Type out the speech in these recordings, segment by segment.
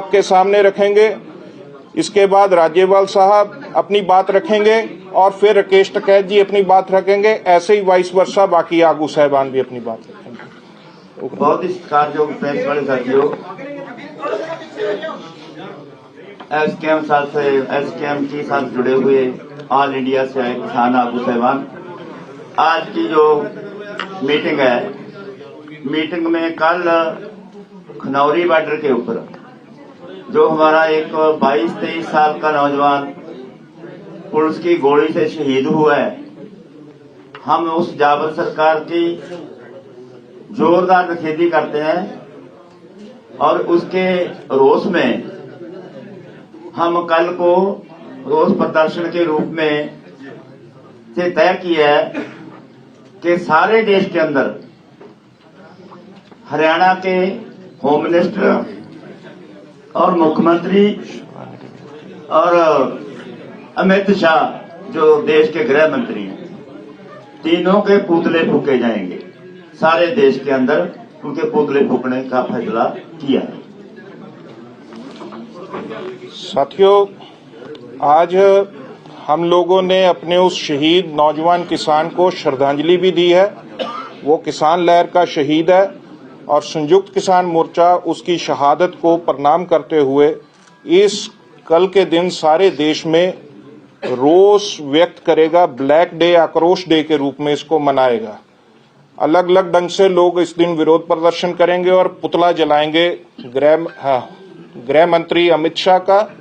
आपके सामने रखेंगे। इसके बाद राज्यपाल साहब अपनी बात रखेंगे और फिर राकेश टिकैत जी अपनी बात रखेंगे। ऐसे ही वाइस वर्षा बाकी आगू साहिबान भी अपनी बात रखेंगे। बहुत ही सत्कारयोग प्रेस वाले साथियों, एसकेएम के साथ जुड़े हुए ऑल इंडिया से आए किसान आगू साहिबान, आज की जो मीटिंग है, मीटिंग में कल खनौरी बॉर्डर के ऊपर जो हमारा एक 22-23 साल का नौजवान पुलिस की गोली से शहीद हुआ है, हम उस जाबर सरकार की जोरदार निखेधी करते हैं और उसके रोष में हम कल को रोष प्रदर्शन के रूप में से तय किया है कि सारे देश के अंदर हरियाणा के होम मिनिस्टर और मुख्यमंत्री और अमित शाह जो देश के गृह मंत्री हैं, तीनों के पुतले फूके जाएंगे। सारे देश के अंदर उनके पुतले फूकने का फैसला किया है। साथियों, आज हम लोगों ने अपने उस शहीद नौजवान किसान को श्रद्धांजलि भी दी है। वो किसान लहर का शहीद है और संयुक्त किसान मोर्चा उसकी शहादत को प्रणाम करते हुए इस कल के दिन सारे देश में रोष व्यक्त करेगा। ब्लैक डे, आक्रोश डे के रूप में इसको मनाएगा। अलग अलग ढंग से लोग इस दिन विरोध प्रदर्शन करेंगे और पुतला जलाएंगे गृह मंत्री अमित शाह का,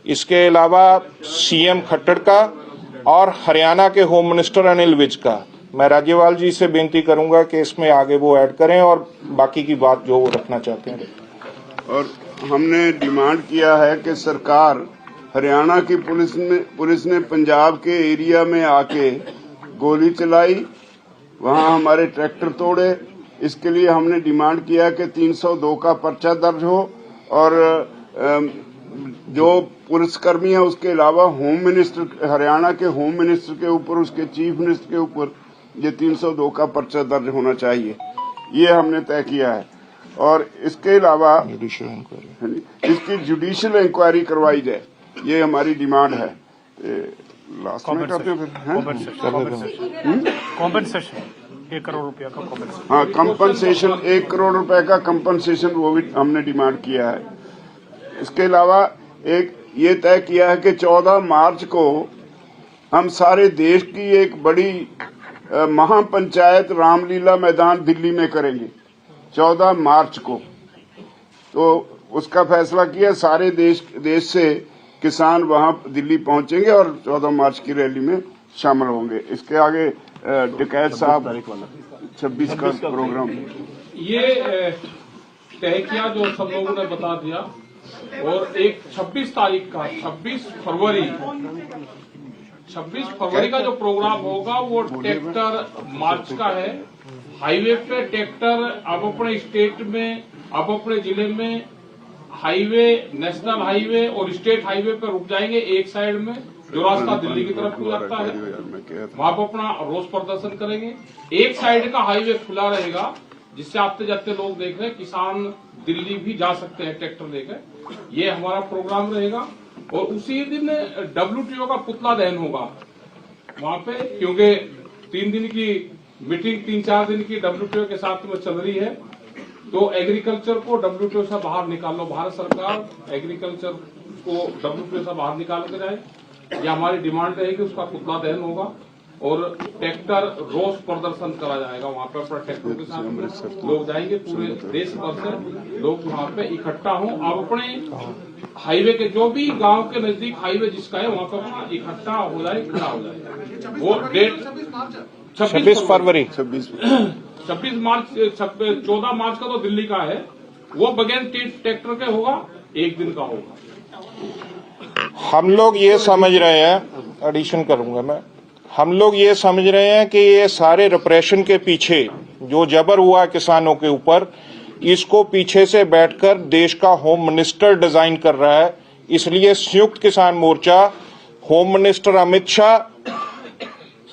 इसके अलावा सीएम खट्टर का और हरियाणा के होम मिनिस्टर अनिल विज का। मैं राज्यपाल जी से बेनती करूंगा कि इसमें आगे वो ऐड करें और बाकी की बात जो वो रखना चाहते हैं। और हमने डिमांड किया है कि सरकार, हरियाणा की पुलिस ने पंजाब के एरिया में आके गोली चलाई, वहां हमारे ट्रैक्टर तोड़े। इसके लिए हमने डिमांड किया कि 302 का पर्चा दर्ज हो और जो पुलिसकर्मी है उसके अलावा होम मिनिस्टर, हरियाणा के होम मिनिस्टर के ऊपर, उसके चीफ मिनिस्टर के ऊपर ये 302 का पर्चा दर्ज होना चाहिए। ये हमने तय किया है। और इसके अलावा इसकी जुडिशियल इंक्वायरी करवाई जाए, ये हमारी डिमांड है। लास्ट में करते हैं कॉम्पेंसेशन 1 करोड़ रुपया का कॉम्पेंसेशन। हाँ, कंपनसेशन 1 करोड़ रुपए का कंपनसेशन, वो भी हमने डिमांड किया है। इसके अलावा एक ये तय किया है कि 14 मार्च को हम सारे देश की एक बड़ी महापंचायत रामलीला मैदान दिल्ली में करेंगे 14 मार्च को। तो उसका फैसला किया, सारे देश से किसान वहां दिल्ली पहुंचेंगे और 14 मार्च की रैली में शामिल होंगे। इसके आगे टिकैत साहब 26 का प्रोग्राम ये तय किया जो सब लोगों ने बता दिया। और एक 26 तारीख का 26 फरवरी का जो प्रोग्राम होगा वो ट्रैक्टर मार्च का है। हाईवे पे ट्रैक्टर अब अपने स्टेट में, अब अपने जिले में हाईवे, नेशनल हाईवे और स्टेट हाईवे पे रुक जाएंगे एक साइड में, जो रास्ता दिल्ली की तरफ को जाता है, वहां पर अपना रोष प्रदर्शन करेंगे। एक साइड का हाईवे खुला रहेगा जिससे आते जाते लोग देख रहे हैं, किसान दिल्ली भी जा सकते हैं ट्रैक्टर लेकर। ये हमारा प्रोग्राम रहेगा। और उसी दिन WTO का पुतला दहन होगा वहां पे, क्योंकि 3 दिन की मीटिंग, 3-4 दिन की WTO के साथ में चल रही है। तो एग्रीकल्चर को WTO से बाहर निकालो, भारत सरकार एग्रीकल्चर को WTO से बाहर निकाल के जाए, यह हमारी डिमांड रहेगी। उसका पुतला दहन होगा और ट्रैक्टर रोष प्रदर्शन करा जाएगा। वहां पर अपना ट्रैक्टर के साथ लोग जाएंगे, पूरे देश भर से लोग वहां पे इकट्ठा हों। अब अपने हाईवे के जो भी गांव के नजदीक हाईवे जिसका है वहां पर अपना इकट्ठा हो जाए, खड़ा हो जाए। वो डेट 26 फरवरी 26 मार्च 14 मार्च का तो दिल्ली का है, वो बगैर ट्रैक्टर के होगा, एक दिन का होगा। हम लोग ये समझ रहे हैं, एडिशन करूंगा मैं, हम लोग ये समझ रहे हैं कि ये सारे रिप्रेशन के पीछे जो जबर हुआ किसानों के ऊपर, इसको पीछे से बैठकर देश का होम मिनिस्टर डिजाइन कर रहा है। इसलिए संयुक्त किसान मोर्चा होम मिनिस्टर अमित शाह,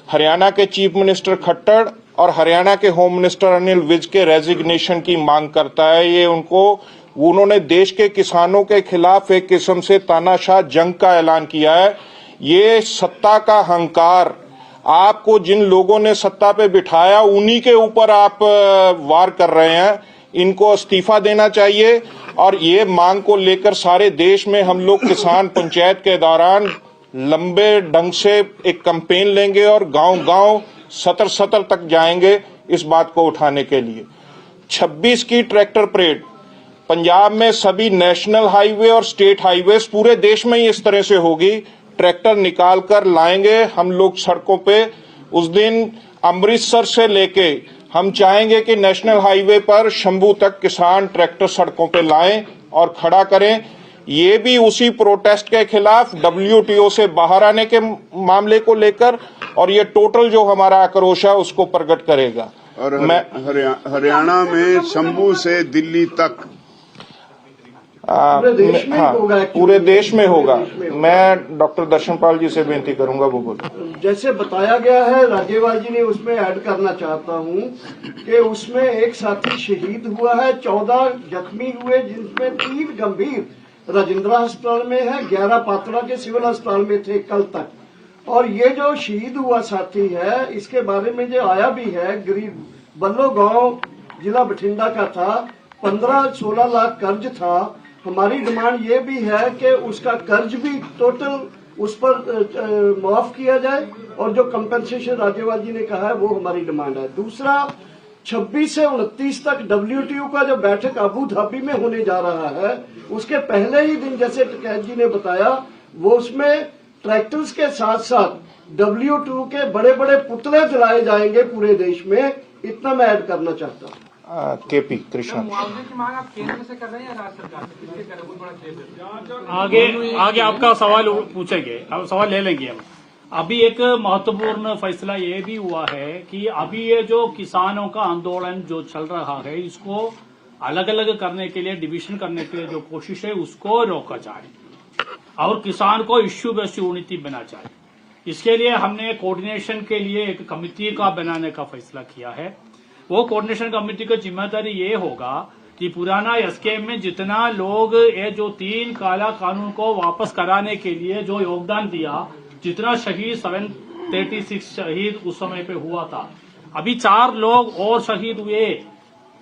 हरियाणा के चीफ मिनिस्टर खट्टर और हरियाणा के होम मिनिस्टर अनिल विज के रेजिग्नेशन की मांग करता है। ये उनको उन्होंने देश के किसानों के खिलाफ एक किस्म से तानाशाह जंग का ऐलान किया है। ये सत्ता का अहंकार, आपको जिन लोगों ने सत्ता पे बिठाया उन्हीं के ऊपर आप वार कर रहे हैं। इनको इस्तीफा देना चाहिए। और ये मांग को लेकर सारे देश में हम लोग किसान पंचायत के दौरान लंबे ढंग से एक कैंपेन लेंगे और गांव-गांव सतर तक जाएंगे इस बात को उठाने के लिए। 26 की ट्रैक्टर परेड पंजाब में सभी नेशनल हाईवे और स्टेट हाईवे पूरे देश में ही इस तरह से होगी। ट्रैक्टर निकाल कर लाएंगे हम लोग सड़कों पे। उस दिन अमृतसर से लेके हम चाहेंगे कि नेशनल हाईवे पर शंभू तक किसान ट्रैक्टर सड़कों पे लाएं और खड़ा करें। ये भी उसी प्रोटेस्ट के खिलाफ WTO से बाहर आने के मामले को लेकर, और ये टोटल जो हमारा आक्रोश है उसको प्रकट करेगा। और हरियाणा में शंभू से दिल्ली तक पूरे देश में होगा। मैं डॉक्टर दर्शनपाल जी से बेनती करूंगा वो बोले। जैसे बताया गया है, राज्यपाल जी ने उसमें ऐड करना चाहता हूं कि उसमें एक साथी शहीद हुआ है, 14 जख्मी हुए, जिनमें 3 गंभीर राजेंद्रा अस्पताल में है, 11 पात्रा के सिविल अस्पताल में थे कल तक। और ये जो शहीद हुआ साथी है, इसके बारे में जो आया भी है, गरीब बल्लो गांव जिला बठिंडा का था, 15-16 लाख कर्ज था। हमारी डिमांड ये भी है कि उसका कर्ज भी टोटल उस पर माफ किया जाए, और जो कंपेंसेशन राज्यपाल जी ने कहा है वो हमारी डिमांड है। दूसरा, 26 से 29 तक WTO का जो बैठक अबू धाबी में होने जा रहा है, उसके पहले ही दिन जैसे टिकैत जी ने बताया, वो उसमें ट्रैक्टर्स के साथ साथ WTO के बड़े बड़े पुतले जलाए जाएंगे पूरे देश में। इतना मैं ऐड करना चाहता हूँ। KP कृष्णा, मुआवजे की मांग आप केंद्र से कर रहे हैं या राज्य सरकार से? किससे कर रहे हैं? बहुत बड़ा केस है। आगे आपका सवाल पूछेंगे, अब सवाल ले लेंगे हम। अभी एक महत्वपूर्ण फैसला ये भी हुआ है कि अभी ये जो किसानों का आंदोलन जो चल रहा है, इसको अलग अलग करने के लिए, डिवीजन करने के लिए जो कोशिश है उसको रोका जाए और किसान को इश्यू बेस्ड यूनिटी बना जाए। इसके लिए हमने कोऑर्डिनेशन के लिए एक कमेटी का बनाने का फैसला किया है। वो कोऑर्डिनेशन कमेटी की जिम्मेदारी ये होगा कि पुराना SKM में जितना लोग ये जो 3 काला कानून को वापस कराने के लिए जो योगदान दिया, जितना शहीद 736 शहीद उस समय पे हुआ था, अभी 4 लोग और शहीद हुए,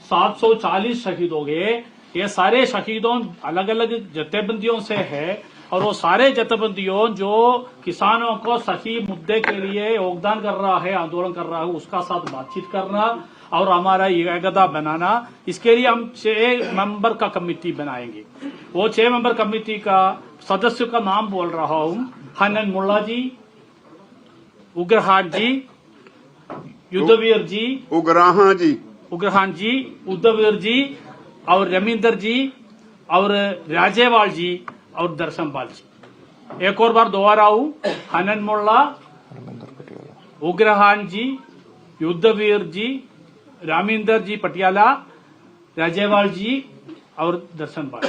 740 शहीद हो गए। ये सारे शहीदों अलग अलग जथेबंदियों से है, और वो सारे जथेबंदियों जो किसानों को सही मुद्दे के लिए योगदान कर रहा है, आंदोलन कर रहा है, उसका साथ बातचीत करना और हमारा एकता बनाना। इसके लिए हम 6 मेंबर का कमेटी बनाएंगे। वो 6 मेंबर कमेटी का सदस्य का नाम बोल रहा हूँ: हनन मुल्ला जी, उग्रहान जी, युद्धवीर जी, उग्रहान जी, उद्धवीर जी और रमिंदर जी और राजेवाल जी और दर्शनपाल जी। एक और बार दोबारा हूँ: हनन मुल्ला, उग्रहान जी, युद्धवीर जी, रामिंदर जी पटियाला, राजेवाल जी और दर्शनपाल।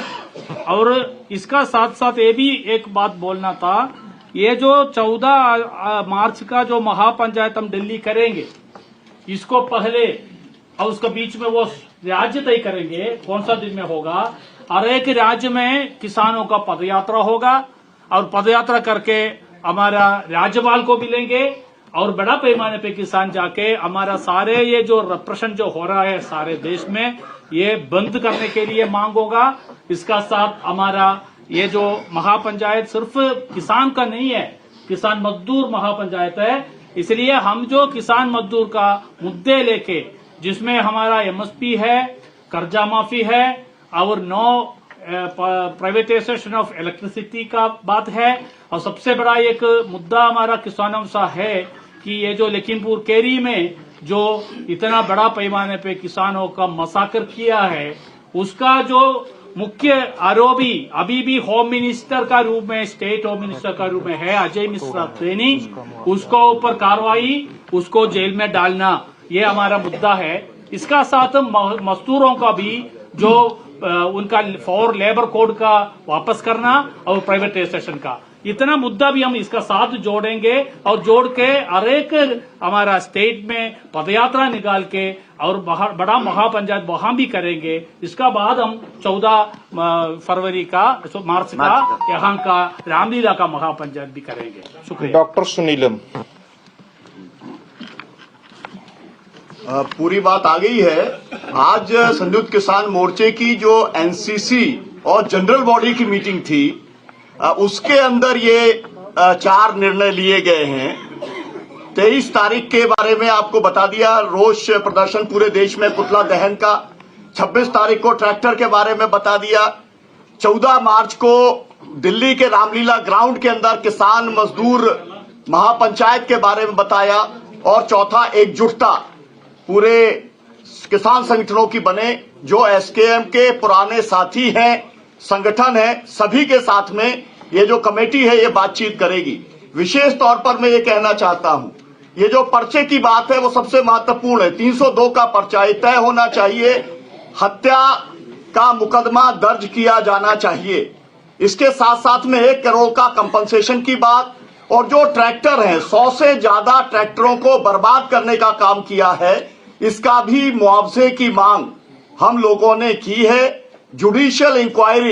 और इसका साथ साथ ये भी एक बात बोलना था, ये जो 14 मार्च का जो महापंचायत हम दिल्ली करेंगे, इसको पहले और उसके बीच में वो राज्य तय करेंगे कौन सा दिन में होगा, और एक राज्य में किसानों का पदयात्रा होगा, और पदयात्रा करके हमारा राज्यपाल को मिलेंगे, और बड़ा पैमाने पे किसान जाके हमारा सारे ये जो रिप्रेशन जो हो रहा है सारे देश में, ये बंद करने के लिए मांग होगा। इसका साथ हमारा ये जो महापंचायत सिर्फ किसान का नहीं है, किसान मजदूर महापंचायत है। इसलिए हम जो किसान मजदूर का मुद्दे लेके, जिसमें हमारा MSP है, कर्जा माफी है और नो प्राइवेटाइजेशन ऑफ इलेक्ट्रिसिटी का बात है, और सबसे बड़ा एक मुद्दा हमारा किसानों सा है कि ये जो लखीमपुर केरी में जो इतना बड़ा पैमाने पे किसानों का मसाकर किया है, उसका जो मुख्य आरोपी अभी भी होम मिनिस्टर का रूप में, स्टेट होम मिनिस्टर का रूप में है, अजय मिश्रा सैनी, उसको ऊपर कार्रवाई, उसको जेल में डालना, ये हमारा मुद्दा है। इसका साथ मजदूरों का भी जो उनका फॉर लेबर कोड का वापस करना और प्राइवेटाइजेशन का, इतना मुद्दा भी हम इसका साथ जोड़ेंगे और जोड़ के हर एक हमारा स्टेट में पदयात्रा निकाल के और बड़ा महापंचायत वहां भी करेंगे। इसका बाद हम 14 फरवरी का मार्च का यहाँ का रामलीला का महापंचायत भी करेंगे। शुक्रिया। डॉक्टर सुनीलम। पूरी बात आ गई है। आज संयुक्त किसान मोर्चे की जो एनसीसी और जनरल बॉडी की मीटिंग थी उसके अंदर ये 4 निर्णय लिए गए हैं। 23 तारीख के बारे में आपको बता दिया, रोष प्रदर्शन पूरे देश में पुतला दहन का। 26 तारीख को ट्रैक्टर के बारे में बता दिया। 14 मार्च को दिल्ली के रामलीला ग्राउंड के अंदर किसान मजदूर महापंचायत के बारे में बताया। और चौथा, एकजुटता पूरे किसान संगठनों की बने, जो एसकेएम के पुराने साथी हैं, संगठन है, सभी के साथ में ये जो कमेटी है ये बातचीत करेगी। विशेष तौर पर मैं ये कहना चाहता हूं, ये जो पर्चे की बात है वो सबसे महत्वपूर्ण है। 302 का पर्चा ये तय होना चाहिए, हत्या का मुकदमा दर्ज किया जाना चाहिए। इसके साथ साथ में 1 करोड़ का कंपनसेशन की बात, और जो ट्रैक्टर हैं 100 से ज्यादा ट्रैक्टरों को बर्बाद करने का काम किया है, इसका भी मुआवजे की मांग हम लोगों ने की है। Judicial inquiry